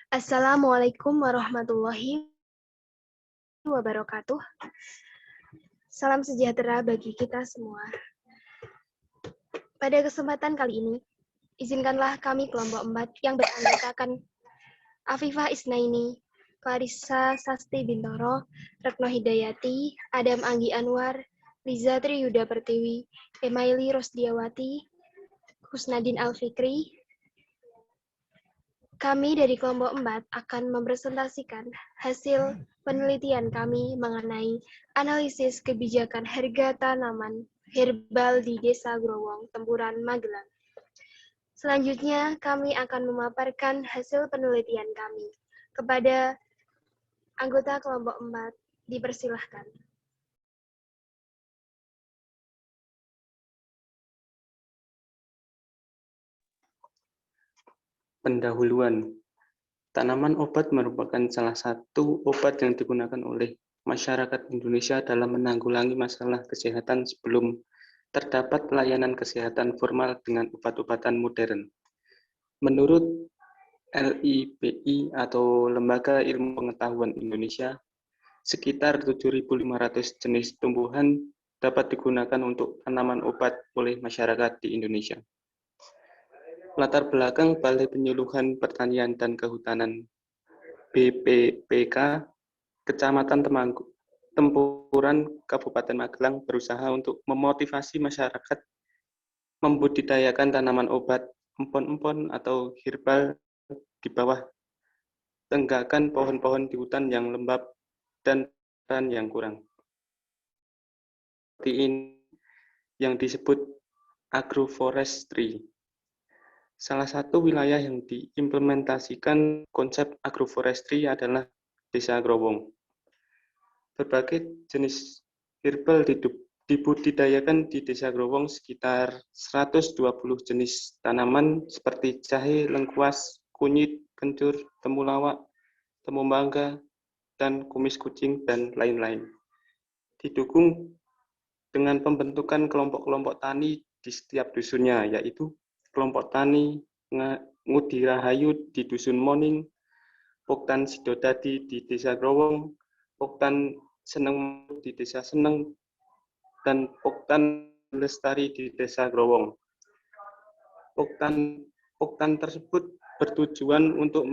Assalamualaikum warahmatullahi wabarakatuh. Salam sejahtera bagi kita semua. Pada kesempatan kali ini, izinkanlah kami kelompok 4 yang beranggotakan Afifah Isnaini, Clarissa Sasti Bintoro, Retno Hidayati, Adam Anggi Anwar, Liza Triyuda Pertiwi, Emaili Rosdiawati, Husnadin Alfikri. Kami dari kelompok 4 akan mempresentasikan hasil penelitian kami mengenai analisis kebijakan harga tanaman herbal di Desa Growong, Tempuran, Magelang. Selanjutnya, kami akan memaparkan hasil penelitian kami. Kepada anggota kelompok 4, dipersilahkan. Pendahuluan. Tanaman obat merupakan salah satu obat yang digunakan oleh masyarakat Indonesia dalam menanggulangi masalah kesehatan sebelum terdapat pelayanan kesehatan formal dengan obat-obatan modern. Menurut LIPI atau Lembaga Ilmu Pengetahuan Indonesia, sekitar 7.500 jenis tumbuhan dapat digunakan untuk tanaman obat oleh masyarakat di Indonesia. Latar belakang Balai Penyuluhan Pertanian dan Kehutanan BPPK Kecamatan Tempuran Kabupaten Magelang berusaha untuk memotivasi masyarakat membudidayakan tanaman obat empon-empon atau herbal di bawah tenggakan pohon-pohon di hutan yang lembab dan yang kurang. Seperti ini yang disebut agroforestry. Salah satu wilayah yang diimplementasikan konsep agroforestry adalah Desa Growong. Berbagai jenis herbal dibudidayakan di Desa Growong, sekitar 120 jenis tanaman seperti jahe, lengkuas, kunyit, kencur, temulawak, temumangga, dan kumis kucing, dan lain-lain. Didukung dengan pembentukan kelompok-kelompok tani di setiap dusunnya, yaitu kelompok tani Ngudi Rahayu di Dusun Moning, Poktan Sidodadi di Desa Growong, Poktan Seneng di Desa Seneng, dan Poktan Lestari di Desa Growong. Poktan tersebut bertujuan untuk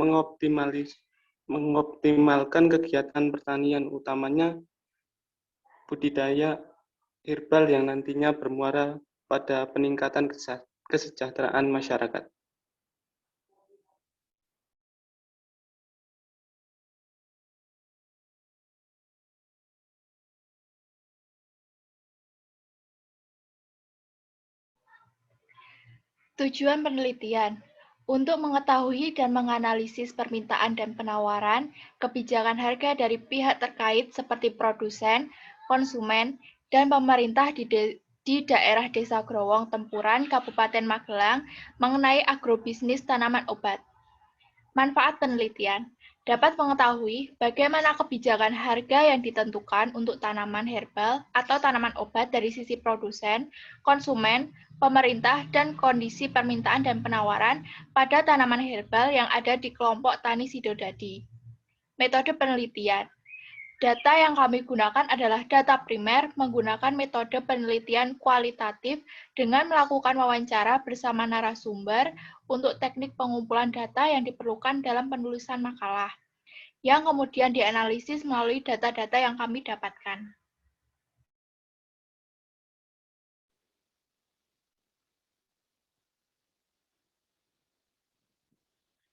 mengoptimalkan kegiatan pertanian, utamanya budidaya herbal yang nantinya bermuara pada peningkatan kesejahteraan masyarakat. Tujuan penelitian untuk mengetahui dan menganalisis permintaan dan penawaran, kebijakan harga dari pihak terkait seperti produsen, konsumen, dan pemerintah di daerah Desa Growong, Tempuran, Kabupaten Magelang mengenai agrobisnis tanaman obat. Manfaat penelitian dapat mengetahui bagaimana kebijakan harga yang ditentukan untuk tanaman herbal atau tanaman obat dari sisi produsen, konsumen, pemerintah, dan kondisi permintaan dan penawaran pada tanaman herbal yang ada di kelompok tani Sidodadi. Metode penelitian. Data yang kami gunakan adalah data primer menggunakan metode penelitian kualitatif dengan melakukan wawancara bersama narasumber untuk teknik pengumpulan data yang diperlukan dalam penulisan makalah, yang kemudian dianalisis melalui data-data yang kami dapatkan.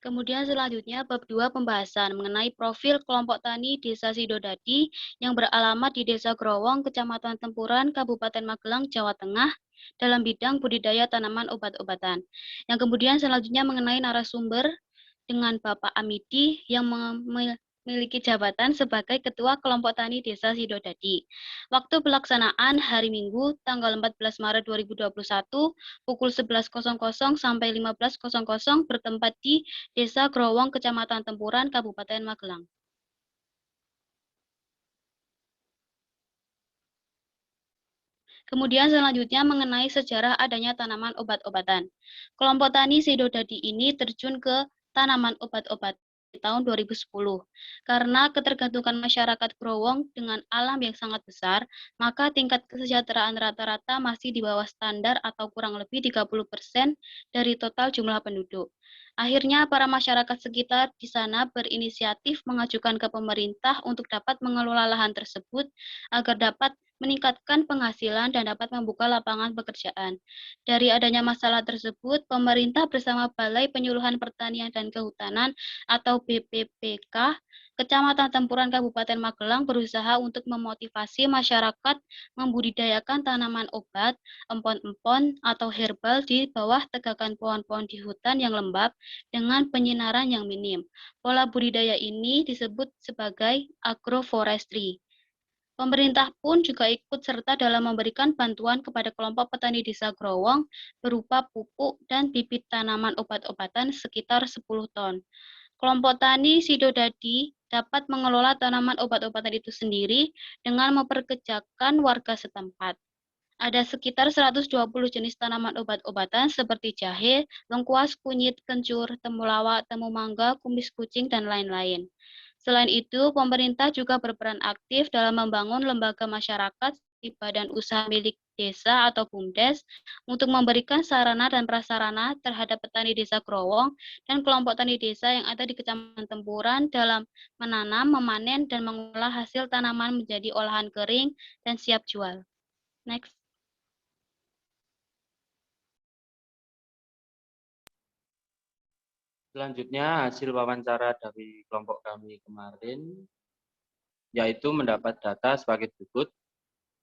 Kemudian selanjutnya bab 2 pembahasan mengenai profil kelompok tani Desa Sidodadi yang beralamat di Desa Growong, Kecamatan Tempuran, Kabupaten Magelang, Jawa Tengah dalam bidang budidaya tanaman obat-obatan. Yang kemudian selanjutnya mengenai narasumber dengan Bapak Amidi yang memiliki jabatan sebagai Ketua Kelompok Tani Desa Sidodadi. Waktu pelaksanaan hari Minggu tanggal 14 Maret 2021 pukul 11.00 sampai 15.00 bertempat di Desa Growong, Kecamatan Tempuran, Kabupaten Magelang. Kemudian selanjutnya mengenai sejarah adanya tanaman obat-obatan. Kelompok tani Sidodadi ini terjun ke tanaman obat-obatan tahun 2010. Karena ketergantungan masyarakat Growong dengan alam yang sangat besar, maka tingkat kesejahteraan rata-rata masih di bawah standar atau kurang lebih 30% dari total jumlah penduduk. Akhirnya, para masyarakat sekitar di sana berinisiatif mengajukan ke pemerintah untuk dapat mengelola lahan tersebut agar dapat meningkatkan penghasilan dan dapat membuka lapangan pekerjaan. Dari adanya masalah tersebut, pemerintah bersama Balai Penyuluhan Pertanian dan Kehutanan atau BPPK, Kecamatan Tempuran Kabupaten Magelang berusaha untuk memotivasi masyarakat membudidayakan tanaman obat, empon-empon, atau herbal di bawah tegakan pohon-pohon di hutan yang lembab dengan penyinaran yang minim. Pola budidaya ini disebut sebagai agroforestry. Pemerintah pun juga ikut serta dalam memberikan bantuan kepada kelompok petani desa Growong berupa pupuk dan bibit tanaman obat-obatan sekitar 10 ton. Kelompok tani Sidodadi dapat mengelola tanaman obat-obatan itu sendiri dengan memperkerjakan warga setempat. Ada sekitar 120 jenis tanaman obat-obatan seperti jahe, lengkuas, kunyit, kencur, temulawak, temu mangga, kumis kucing, dan lain-lain. Selain itu, pemerintah juga berperan aktif dalam membangun lembaga masyarakat di badan usaha milik desa atau BUMDes untuk memberikan sarana dan prasarana terhadap petani desa Growong dan kelompok tani desa yang ada di Kecamatan Tempuran dalam menanam, memanen, dan mengolah hasil tanaman menjadi olahan kering dan siap jual. Next. Selanjutnya hasil wawancara dari kelompok kami kemarin, yaitu mendapat data sebagai berikut.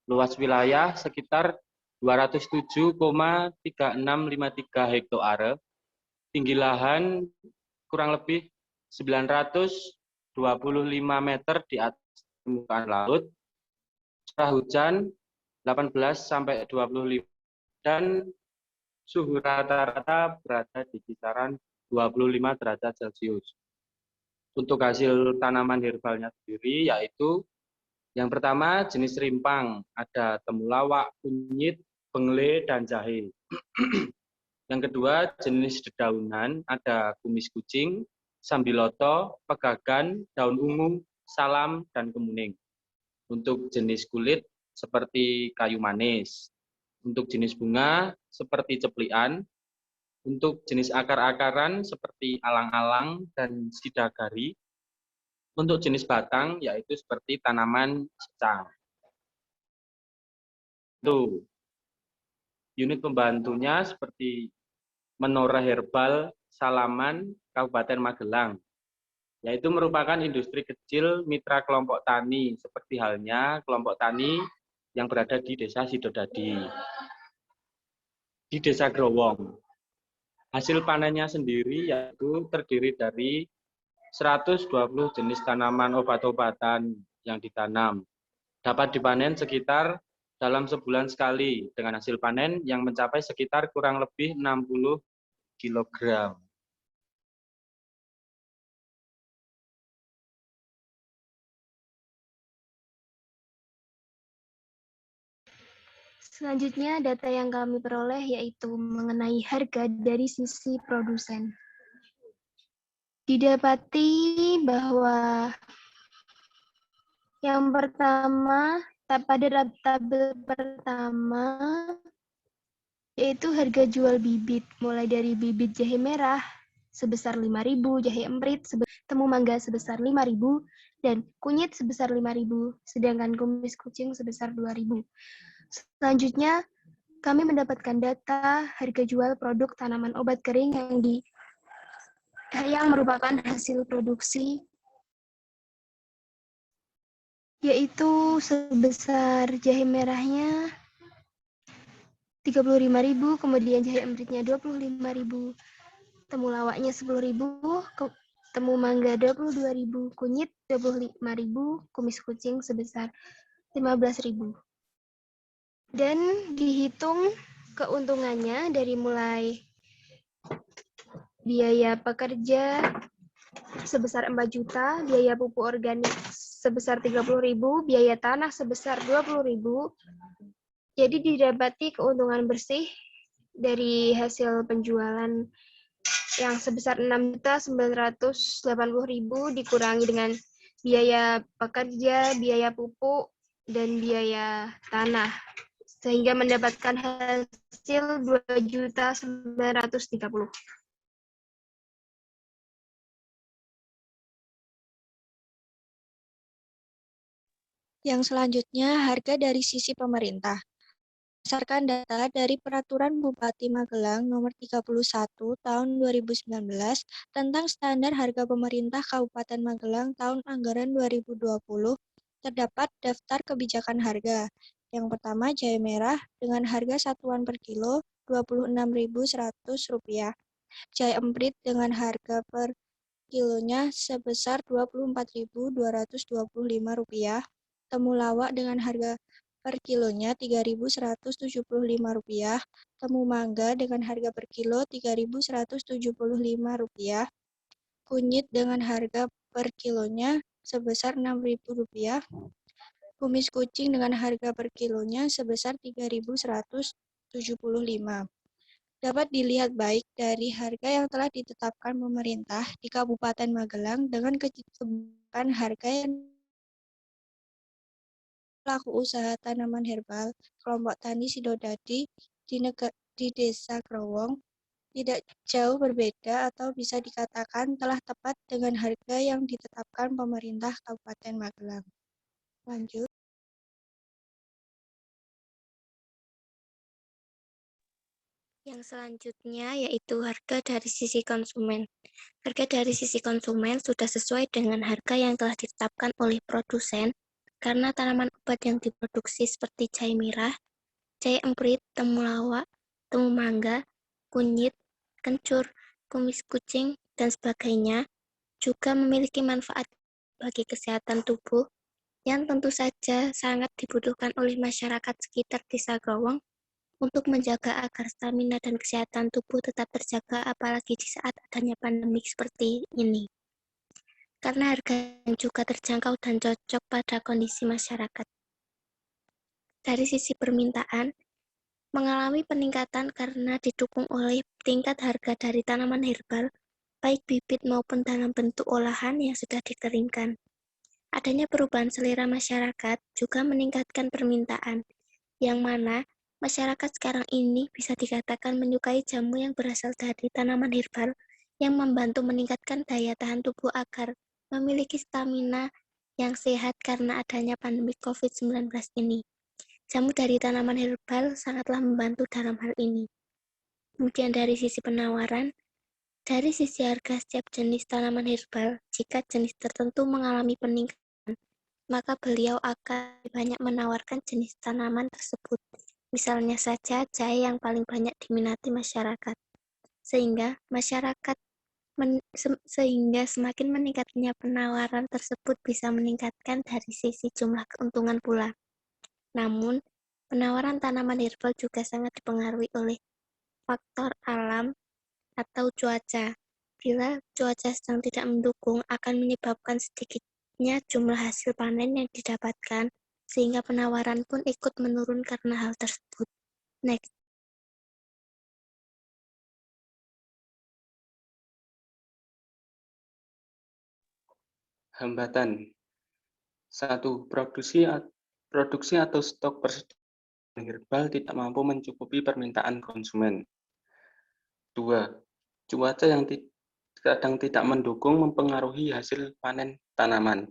Luas wilayah sekitar 207,3653 hektare, tinggi lahan kurang lebih 925 meter di atas permukaan laut, curah hujan 18-25, dan suhu rata-rata berada di kisaran 25 derajat Celcius. Untuk hasil tanaman herbalnya sendiri yaitu yang pertama jenis rimpang, ada temulawak, kunyit, bengle, dan jahe. Yang kedua jenis dedaunan, ada kumis kucing, sambiloto, pegagan, daun ungu, salam, dan kemuning. Untuk jenis kulit seperti kayu manis. Untuk jenis bunga seperti ceplian. Untuk jenis akar-akaran seperti alang-alang dan sidagari. Untuk jenis batang yaitu seperti tanaman secang. Tuh. Unit pembantunya seperti Menora Herbal Salaman Kabupaten Magelang, yaitu merupakan industri kecil mitra kelompok tani seperti halnya kelompok tani yang berada di Desa Sidodadi. Di Desa Growong. Hasil panennya sendiri yaitu terdiri dari 120 jenis tanaman obat-obatan yang ditanam. Dapat dipanen sekitar dalam sebulan sekali dengan hasil panen yang mencapai sekitar kurang lebih 60 kg. Selanjutnya, data yang kami peroleh yaitu mengenai harga dari sisi produsen. Didapati bahwa yang pertama, pada tabel pertama, yaitu harga jual bibit, mulai dari bibit jahe merah sebesar 5.000, jahe emprit, temu mangga sebesar 5.000, dan kunyit sebesar 5.000, sedangkan kumis kucing sebesar 2.000. Selanjutnya, kami mendapatkan data harga jual produk tanaman obat kering yang merupakan hasil produksi, yaitu sebesar jahe merahnya 35.000, kemudian jahe empritnya 25.000, temulawaknya 10.000, temu mangga 22.000, kunyit 25.000, kumis kucing sebesar 15.000. Dan dihitung keuntungannya dari mulai biaya pekerja sebesar 4 juta, biaya pupuk organik sebesar 30.000, biaya tanah sebesar 20.000. Jadi didapati keuntungan bersih dari hasil penjualan yang sebesar 6.980.000 dikurangi dengan biaya pekerja, biaya pupuk, dan biaya tanah, sehingga mendapatkan hasil 2.930.000. Yang selanjutnya, harga dari sisi pemerintah. Berdasarkan data dari Peraturan Bupati Magelang Nomor 31 Tahun 2019 tentang Standar Harga Pemerintah Kabupaten Magelang tahun anggaran 2020, terdapat daftar kebijakan harga. Yang pertama, jahe merah dengan harga satuan per kilo Rp26.100. Jahe emprit dengan harga per kilonya sebesar Rp24.225. Temulawak dengan harga per kilonya Rp3.175. Temu mangga dengan harga per kilo Rp3.175. Kunyit dengan harga per kilonya sebesar Rp6.000. Kumis kucing dengan harga per kilonya sebesar Rp3.175. Dapat dilihat baik dari harga yang telah ditetapkan pemerintah di Kabupaten Magelang dengan kebijakan harga yang pelaku usaha tanaman herbal kelompok tani Sidodadi di Desa Growong tidak jauh berbeda atau bisa dikatakan telah tepat dengan harga yang ditetapkan pemerintah Kabupaten Magelang. Lanjut. Yang selanjutnya yaitu harga dari sisi konsumen. Harga dari sisi konsumen sudah sesuai dengan harga yang telah ditetapkan oleh produsen karena tanaman obat yang diproduksi seperti jahe merah, jahe emprit, temulawak, temu mangga, kunyit, kencur, kumis kucing, dan sebagainya juga memiliki manfaat bagi kesehatan tubuh yang tentu saja sangat dibutuhkan oleh masyarakat sekitar Desa Growong untuk menjaga agar stamina dan kesehatan tubuh tetap terjaga apalagi di saat adanya pandemi seperti ini. Karena harga yang juga terjangkau dan cocok pada kondisi masyarakat. Dari sisi permintaan, mengalami peningkatan karena didukung oleh tingkat harga dari tanaman herbal, baik bibit maupun dalam bentuk olahan yang sudah dikeringkan. Adanya perubahan selera masyarakat juga meningkatkan permintaan, yang mana masyarakat sekarang ini bisa dikatakan menyukai jamu yang berasal dari tanaman herbal yang membantu meningkatkan daya tahan tubuh agar memiliki stamina yang sehat karena adanya pandemi COVID-19 ini. Jamu dari tanaman herbal sangatlah membantu dalam hal ini. Kemudian dari sisi penawaran, dari sisi harga setiap jenis tanaman herbal, jika jenis tertentu mengalami peningkatan, maka beliau akan banyak menawarkan jenis tanaman tersebut. Misalnya saja jahe yang paling banyak diminati masyarakat, sehingga semakin meningkatnya penawaran tersebut bisa meningkatkan dari sisi jumlah keuntungan pula. Namun, penawaran tanaman herbal juga sangat dipengaruhi oleh faktor alam atau cuaca. Bila cuaca sedang tidak mendukung, akan menyebabkan sedikitnya jumlah hasil panen yang didapatkan, sehingga penawaran pun ikut menurun karena hal tersebut. Next. Hambatan. 1. Produksi atau stok persediaan herbal tidak mampu mencukupi permintaan konsumen. 2. Cuaca yang kadang tidak mendukung mempengaruhi hasil panen tanaman.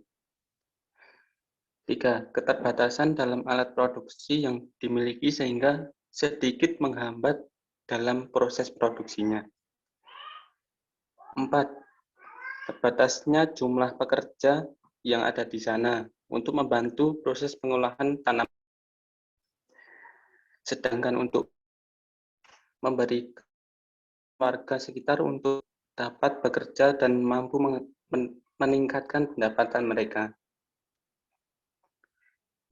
3. Keterbatasan dalam alat produksi yang dimiliki sehingga sedikit menghambat dalam proses produksinya. 4. Terbatasnya jumlah pekerja yang ada di sana untuk membantu proses pengolahan tanaman. Sedangkan untuk memberi warga sekitar untuk dapat bekerja dan mampu meningkatkan pendapatan mereka.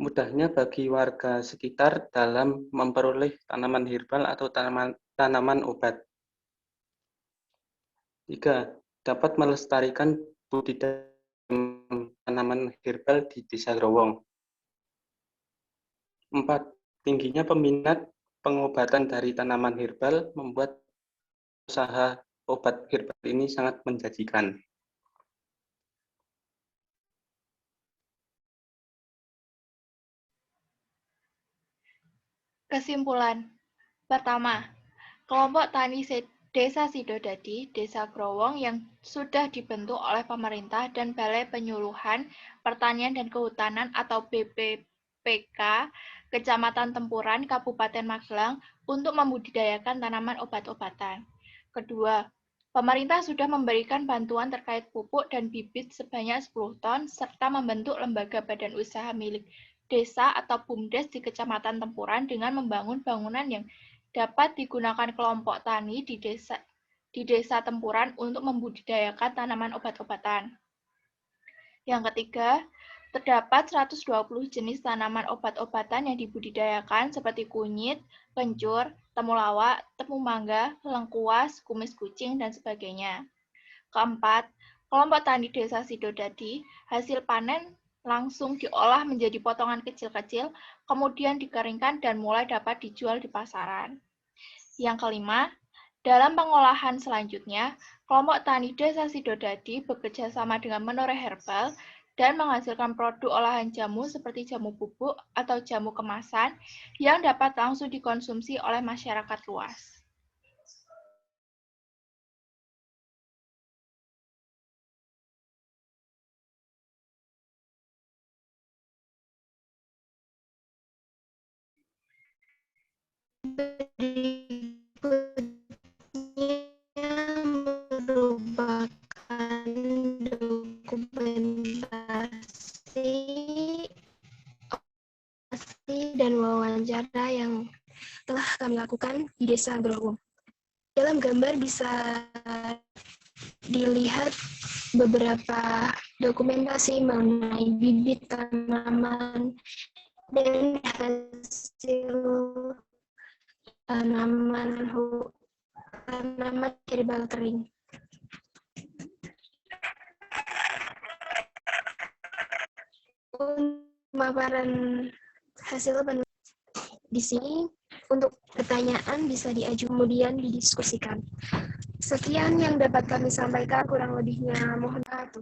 Mudahnya bagi warga sekitar dalam memperoleh tanaman herbal atau tanaman obat. 3. Dapat melestarikan budidaya tanaman herbal di Desa Growong. 4. Tingginya peminat pengobatan dari tanaman herbal membuat usaha obat herbal ini sangat menjanjikan. Kesimpulan. Pertama, kelompok tani Desa Sidodadi, Desa Growong yang sudah dibentuk oleh pemerintah dan Balai Penyuluhan Pertanian dan Kehutanan atau BPPK Kecamatan Tempuran, Kabupaten Magelang untuk membudidayakan tanaman obat-obatan. Kedua, pemerintah sudah memberikan bantuan terkait pupuk dan bibit sebanyak 10 ton serta membentuk lembaga badan usaha milik desa atau BUMDes di Kecamatan Tempuran dengan membangun bangunan yang dapat digunakan kelompok tani di desa Tempuran untuk membudidayakan tanaman obat-obatan. Yang ketiga, terdapat 120 jenis tanaman obat-obatan yang dibudidayakan seperti kunyit, kencur, temulawak, temu mangga, lengkuas, kumis kucing, dan sebagainya. Keempat, kelompok tani Desa Sidodadi, hasil panen langsung diolah menjadi potongan kecil-kecil, kemudian dikeringkan dan mulai dapat dijual di pasaran. Yang kelima, dalam pengolahan selanjutnya, kelompok tani Desa Sidodadi bekerja sama dengan Menore Herbal dan menghasilkan produk olahan jamu seperti jamu bubuk atau jamu kemasan yang dapat langsung dikonsumsi oleh masyarakat luas. Merupakan dokumentasi dan wawancara yang telah kami lakukan di Desa Growong. Dalam gambar bisa dilihat beberapa dokumentasi mengenai bibit tanaman dan hasil tanaman herbal kering. Pemaparan hasil di sini untuk pertanyaan bisa diajukan kemudian didiskusikan. Sekian yang dapat kami sampaikan, kurang lebihnya mohon maaf.